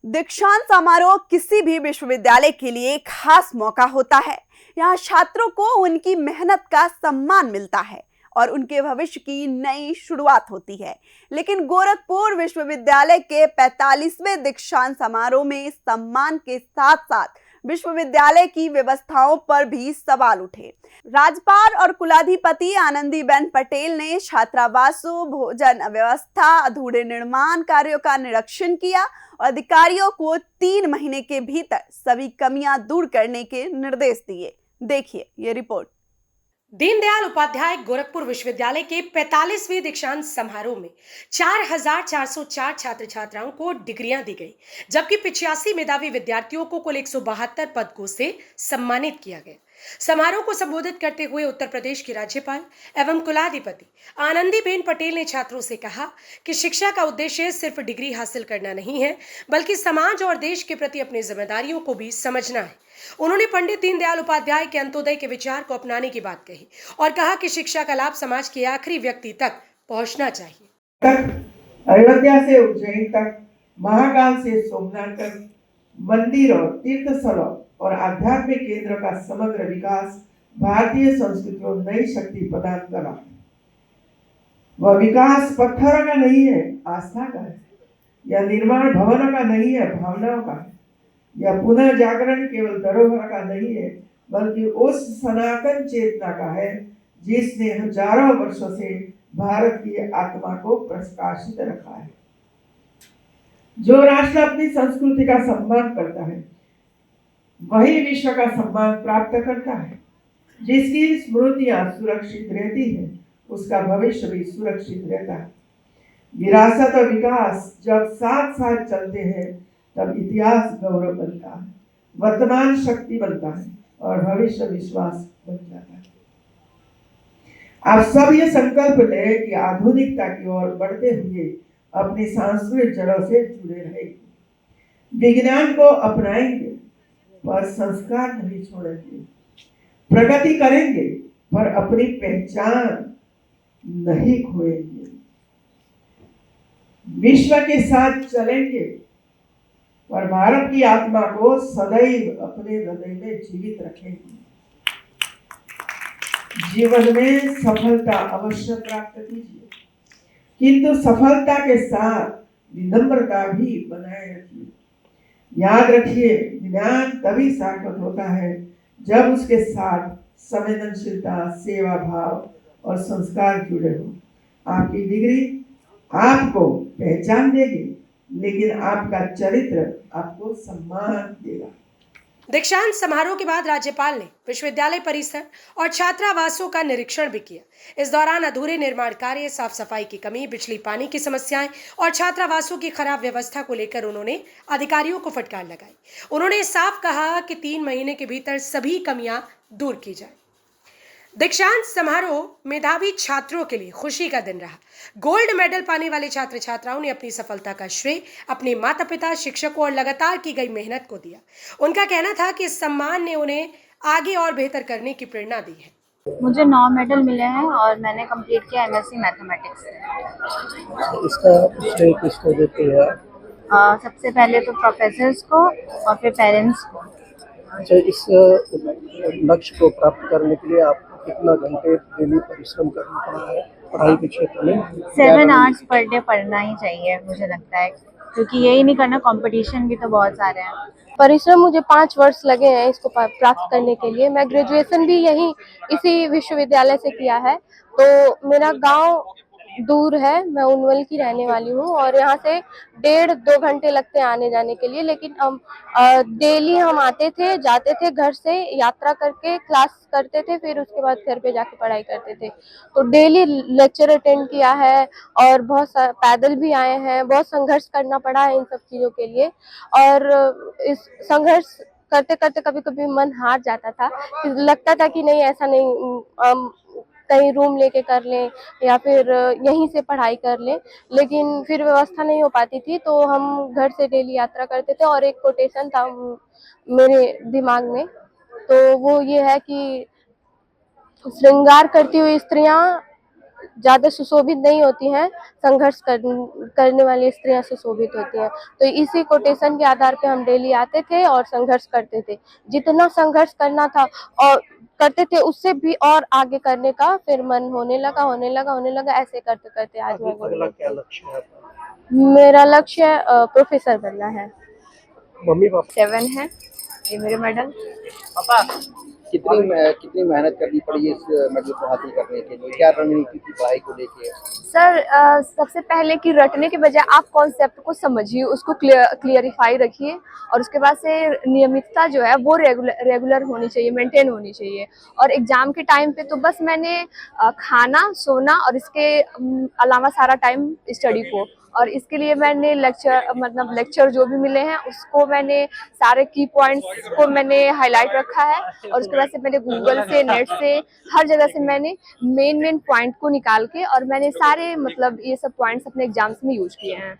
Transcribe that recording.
दीक्षांत समारोह किसी भी विश्वविद्यालय के लिए खास मौका होता है। यहाँ छात्रों को उनकी मेहनत का सम्मान मिलता है और उनके भविष्य की नई शुरुआत होती है। लेकिन गोरखपुर विश्वविद्यालय के 45वें दीक्षांत समारोह में सम्मान के साथ साथ विश्वविद्यालय की व्यवस्थाओं पर भी सवाल उठे। राज्यपाल और कुलाधिपति आनंदीबेन पटेल ने छात्रावासों, भोजन व्यवस्था, अधूरे निर्माण कार्यों का निरीक्षण किया और अधिकारियों को 3 महीने के भीतर सभी कमियां दूर करने के निर्देश दिए। देखिए ये रिपोर्ट। दीनदयाल उपाध्याय गोरखपुर विश्वविद्यालय के 45वें दीक्षांत समारोह में 4,404 छात्र छात्राओं को डिग्रियां दी गई, जबकि 85 मेधावी विद्यार्थियों को कुल 172 पदकों से सम्मानित किया गया। समारोह को संबोधित करते हुए उत्तर प्रदेश की राज्यपाल एवं कुलाधिपति आनंदीबेन पटेल ने छात्रों से कहा कि शिक्षा का उद्देश्य सिर्फ डिग्री हासिल करना नहीं है, बल्कि समाज और देश के प्रति अपनी जिम्मेदारियों को भी समझना है। उन्होंने पंडित दीनदयाल उपाध्याय के अंत्योदय के विचार को अपनाने की बात कही और कहा कि शिक्षा का लाभ समाज के आखिरी व्यक्ति तक पहुंचना चाहिए। अयोध्या से उज्जैन तक, महाकाल से सोमनाथ तक, मंदिरों, तीर्थ स्थलों और आध्यात्मिक केंद्र का समग्र विकास भारतीय संस्कृति को नई शक्ति प्रदान करा। वह विकास पत्थरों का नहीं है, आस्था का है। यह निर्माण भवनों का नहीं है, भावनाओं का है। यह पुनः जागरण केवल धरोहर का नहीं है, बल्कि उस सनातन चेतना का है जिसने हजारों वर्षों से भारत की आत्मा को प्रकाशित रखा है। जो राष्ट्र अपनी संस्कृति का सम्मान करता है, वही विश्व का सम्मान प्राप्त करता है। जिसकी स्मृतियां सुरक्षित रहती है, उसका भविष्य भी सुरक्षित रहता है। विरासत और विकास जब साथ साथ चलते हैं, तब इतिहास गौरव बनता है, वर्तमान शक्ति बनता है और भविष्य विश्वास बन जाता है। आप सब ये संकल्प लें कि आधुनिकता की ओर बढ़ते हुए अपनी सांस्कृतिक जड़ों से जुड़े रहेंगे, विज्ञान को अपनाएंगे पर संस्कार नहीं छोड़ेंगे, प्रगति करेंगे पर अपनी पहचान नहीं खोएंगे, विश्व के साथ चलेंगे पर भारत की आत्मा को सदैव अपने हृदय में जीवित रखेंगे। जीवन में सफलता अवश्य प्राप्त कीजिए, किंतु सफलता के साथ विनम्रता भी बनाए रखिए। याद रखिए, ज्ञान तभी सार्थक होता है जब उसके साथ संवेदनशीलता, सेवा भाव और संस्कार जुड़े हो। आपकी डिग्री आपको पहचान देगी, लेकिन आपका चरित्र आपको सम्मान देगा। दीक्षांत समारोह के बाद राज्यपाल ने विश्वविद्यालय परिसर और छात्रावासों का निरीक्षण भी किया। इस दौरान अधूरे निर्माण कार्य, साफ सफाई की कमी, बिजली पानी की समस्याएं और छात्रावासों की खराब व्यवस्था को लेकर उन्होंने अधिकारियों को फटकार लगाई। उन्होंने साफ कहा कि 3 महीने के भीतर सभी कमियां दूर की जाए। दीक्षांत समारोह मेधावी छात्रों के लिए खुशी का दिन रहा। गोल्ड मेडल पाने वाले छात्र छात्राओं ने अपनी सफलता का श्रेय अपने माता पिता, शिक्षकों और लगातार की गई मेहनत को दिया। उनका कहना था कि इस सम्मान ने उन्हें आगे और बेहतर करने की प्रेरणा दी है। मुझे 9 मेडल मिले हैं और मैंने कंप्लीट किया एमएससी मैथमेटिक्स। इसका श्रेय किसको देते हैं? सबसे पहले तो प्रोफेसर्स को और फिर पेरेंट्स को। अच्छा, इस लक्ष्य को प्राप्त करने के लिए आपको कितना घंटे डेली परिश्रम करना पड़ा है पढ़ाई के क्षेत्र में? 7 आवर्स पर डे पढ़ना ही चाहिए मुझे लगता है, क्योंकि यही नहीं करना, कंपटीशन भी तो बहुत सारे हैं। परिश्रम मुझे 5 वर्ष लगे हैं इसको प्राप्त करने के लिए। मैं ग्रेजुएशन भी यहीं इसी विश्वविद्यालय से किया है। तो मेरा गांव दूर है, मैं उनवल की रहने वाली हूँ और यहाँ से 1.5-2 घंटे लगते हैं आने जाने के लिए। लेकिन हम डेली हम आते थे, जाते थे, घर से यात्रा करके क्लास करते थे, फिर उसके बाद घर पे जाके पढ़ाई करते थे। तो डेली लेक्चर अटेंड किया है और बहुत पैदल भी आए हैं। बहुत संघर्ष करना पड़ा है इन सब चीज़ों के लिए और इस संघर्ष करते करते कभी कभी मन हार जाता था। लगता था कि नहीं, ऐसा नहीं, कहीं रूम लेके कर लें या फिर यहीं से पढ़ाई कर लें, लेकिन फिर व्यवस्था नहीं हो पाती थी। तो हम घर से डेली यात्रा करते थे और एक कोटेशन था मेरे दिमाग में, तो वो ये है कि श्रृंगार करती हुई स्त्रियां ज़्यादा सुशोभित नहीं होती हैं, संघर्ष करने वाली स्त्रियां सुशोभित होती हैं। तो इसी कोटेशन के आधार पे हम डेली आते थे और संघर्ष करते थे। जितना संघर्ष करना था और करते थे उससे भी और आगे करने का फिर मन होने लगा, ऐसे करते करते आज मैं अगला क्या लक्ष्य है आपका? मेरा लक्ष्य प्रोफेसर बनना है। मम्मी पापा 7 है ये मेरे मेडल। कितनी मेहनत करनी पड़ी इस मेडल को हासिल करने के लिए? क्या रणनीति थी पढ़ाई को लेके? सर सबसे पहले कि रटने के बजाय आप कॉन्सेप्ट को समझिए, उसको क्लियरिफाई रखिए और उसके बाद से नियमितता जो है वो रेगुलर होनी चाहिए, मेंटेन होनी चाहिए। और एग्जाम के टाइम पे तो बस मैंने खाना, सोना और इसके अलावा सारा टाइम स्टडी को, और इसके लिए मैंने लेक्चर जो भी मिले हैं उसको मैंने सारे की पॉइंट्स को मैंने हाईलाइट रखा है और उसके बाद से मैंने गूगल से, नेट से, हर जगह से मैंने मेन पॉइंट को निकाल के और मैंने सारे ये सब पॉइंट्स अपने एग्जाम्स में यूज किए हैं।